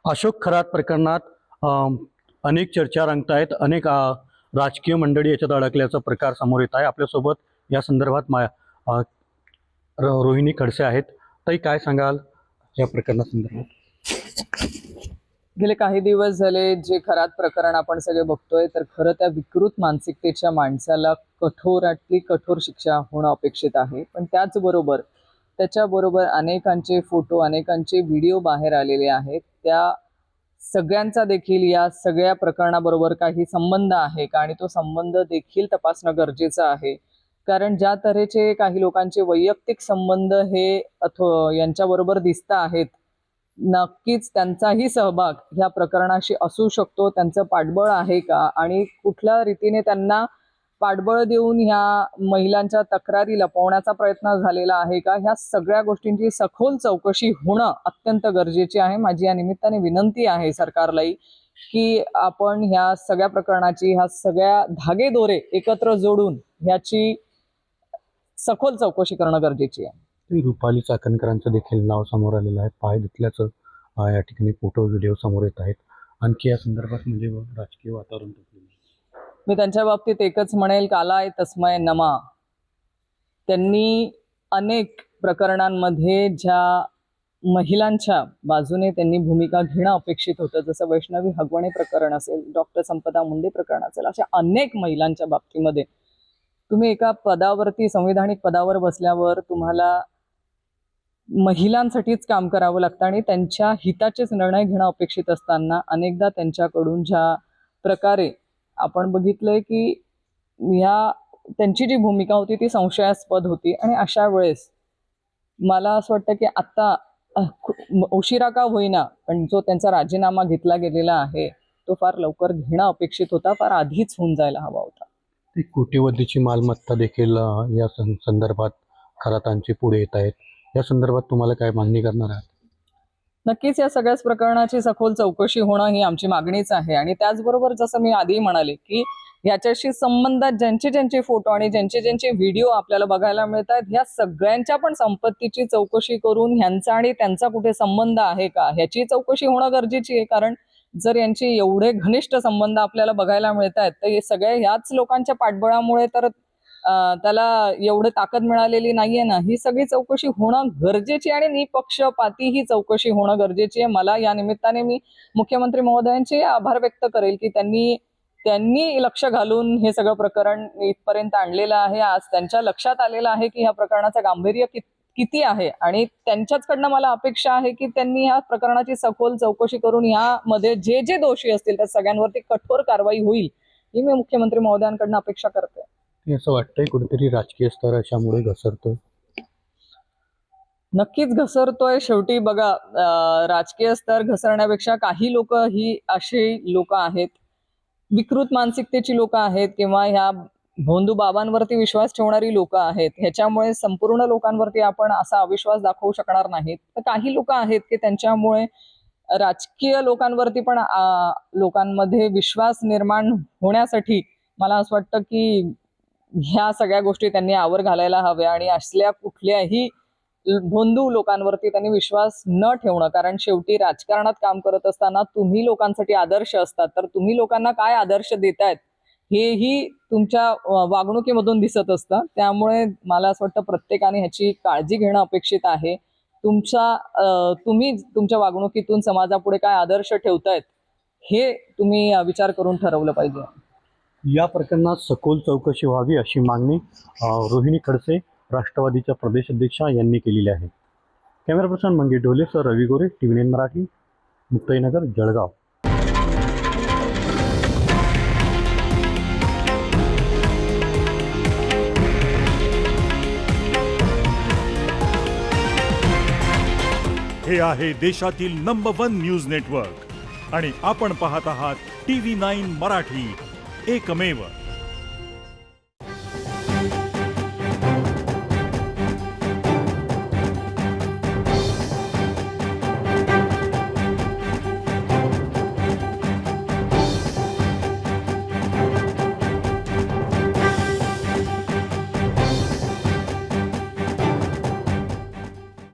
अशोक खरात प्रकरणात अनेक चर्चा रंगत आहेत. अनेक राजकीय मंडळी याच्यात अडकल्याचा प्रकार समोर येत आहे. आपल्यासोबत या संदर्भात रोहिणी खडसे आहेत. ताई, काय सांगाल या प्रकरणासंदर्भात? गेले काही दिवस झाले जे खरात प्रकरण आपण सगळे बघतोय, तर खरं त्या विकृत मानसिकतेच्या माणसाला कठोरातली कठोर शिक्षा होणं अपेक्षित आहे. पण त्याच्याबरोबर अनेकांचे फोटो, अनेकांचे व्हिडिओ बाहेर आलेले आहेत. त्या सगळ्यांचा देखील या सगळ्या प्रकरणाबरोबर काही संबंध आहे का, आणि तो संबंध देखील तपासणं गरजेचं आहे. कारण ज्या तऱ्हेचे काही लोकांचे वैयक्तिक संबंध हे यांच्याबरोबर दिसत आहेत, नक्कीच त्यांचाही सहभाग ह्या प्रकरणाशी असू शकतो. त्यांचं पाठबळ आहे का, आणि कुठल्या रीतीने त्यांना पाठबळ देऊन ह्या महिलांच्या तक्रारी लपवण्याचा प्रयत्न झालेला आहे का, ह्या सगळ्या गोष्टींची सखोल चौकशी होणं अत्यंत गरजेची आहे. माझी या निमित्ताने विनंती आहे सरकारलाही की आपण ह्या सगळ्या प्रकरणाची, ह्या सगळ्या धागेदोरे एकत्र जोडून ह्याची सखोल चौकशी करणं गरजेची आहे. रुपाली चाकणकरांचं देखील नाव समोर आलेलं आहे. पाय धुतल्याचं या ठिकाणी फोटो व्हिडिओ समोर येत आहेत. आणखी या संदर्भात म्हणजे राजकीय वातावरण मी त्यांच्या बाबतीत एकच म्हणेल, कालाय तस्मय नमा. त्यांनी अनेक प्रकरणांमध्ये ज्या महिलांच्या बाजूने त्यांनी भूमिका घेणं अपेक्षित होतं, जसं वैष्णवी हगवणे प्रकरण असेल, डॉक्टर संपदा मुंडे प्रकरण असेल, अशा अनेक महिलांच्या बाबतीमध्ये तुम्ही एका पदावरती, संविधानिक पदावर बसल्यावर तुम्हाला महिलांसाठीच काम करावं लागतं आणि त्यांच्या हिताचेच निर्णय घेणं अपेक्षित असताना अनेकदा त्यांच्याकडून ज्या प्रकारे आपण बघितलंय की त्यांची जी भूमिका होती ती संशयास्पद होती. आणि अशा वेळेस मला असं वाटतं की आता उशिरा का होईना, पण जो त्यांचा राजीनामा घेतला गेलेला आहे तो फार लवकर घेणं अपेक्षित होता, फार आधीच होऊन जायला हवा होता. कोटीवधीची मालमत्ता देखील या संदर्भात खरातांची पुढे येत आहेत. या संदर्भात तुम्हाला काय मागणी करणार आहात? नक्कीच या सगळ्याच प्रकरणाची सखोल चौकशी होणं ही आमची मागणीच आहे. आणि त्याचबरोबर जसं मी आधी म्हणाले की याच्याशी संबंधात ज्यांचे फोटो आणि ज्यांचे व्हिडिओ आपल्याला बघायला मिळतात, ह्या सगळ्यांच्या पण संपत्तीची चौकशी करून ह्यांचा आणि त्यांचा कुठे संबंध आहे का ह्याची चौकशी होणं गरजेची आहे. कारण जर यांचे एवढे घनिष्ठ संबंध आपल्याला बघायला मिळत आहेत, तर हे सगळे ह्याच लोकांच्या पाठबळामुळे तर त्याला एवढी ताकद मिळालेली नाहीये ना. ही सगळी चौकशी होणं गरजेची आणि निपक्षपाती ही चौकशी होणं गरजेची आहे. मला या निमित्ताने मी मुख्यमंत्री महोदयांचे आभार व्यक्त करेल की त्यांनी लक्ष घालून हे सगळं प्रकरण इथपर्यंत आणलेलं आहे. आज त्यांच्या लक्षात आलेलं आहे की ह्या प्रकरणाचं गांभीर्य किती आहे, आणि त्यांच्याचकडनं मला अपेक्षा आहे की त्यांनी ह्या प्रकरणाची सखोल चौकशी करून यामध्ये जे दोषी असतील त्या सगळ्यांवरती कठोर कारवाई होईल ही मी मुख्यमंत्री महोदयांकडनं अपेक्षा करते. असं वाटतंय कुठेतरी राजकीय स्तर अशामुळे घसरतोय? नक्कीच घसरतोय. शेवटी बघा, राजकीय स्तर घसरण्यापेक्षा काही लोक ही अशी लोक आहेत, विकृत मानसिकतेची लोक आहेत, किंवा ह्या भोंदू बाबांवरती विश्वास ठेवणारी लोक आहेत. ह्याच्यामुळे संपूर्ण लोकांवरती आपण असा अविश्वास दाखवू शकणार नाहीत. तर काही लोक आहेत की त्यांच्यामुळे राजकीय लोकांवरती पण लोकांमध्ये विश्वास निर्माण होण्यासाठी मला असं वाटतं की ह्या सगळ्या गोष्टी त्यांनी आवर घालायला हव्या, आणि असल्या कुठल्याही भोंदू लोकांवरती त्यांनी विश्वास न ठेवणं. कारण शेवटी राजकारणात काम करत असताना तुम्ही लोकांसाठी आदर्श असतात, तर तुम्ही लोकांना काय आदर्श देतायत हेही तुमच्या वागणुकीमधून दिसत असतं. त्यामुळे मला असं वाटतं प्रत्येकाने ह्याची काळजी घेणं अपेक्षित आहे. तुम्ही तुमच्या वागणुकीतून समाजापुढे काय आदर्श ठेवतायत हे तुम्ही विचार करून ठरवलं पाहिजे. या प्रकरणात सखोल चौकशी व्हावी अशी मागणी रोहिणी खडसे, राष्ट्रवादीच्या प्रदेश अध्यक्षा यांनी केलेली आहे. Camera person Mangesh Dhole sir, Ravi Gore, TV9 Marathi, Muktainagar, Jalgaon. हे आहे देशातील नंबर 1 न्यूज नेटवर्क आणि आपण पाहत आहात TV9 मराठी, एकमेव.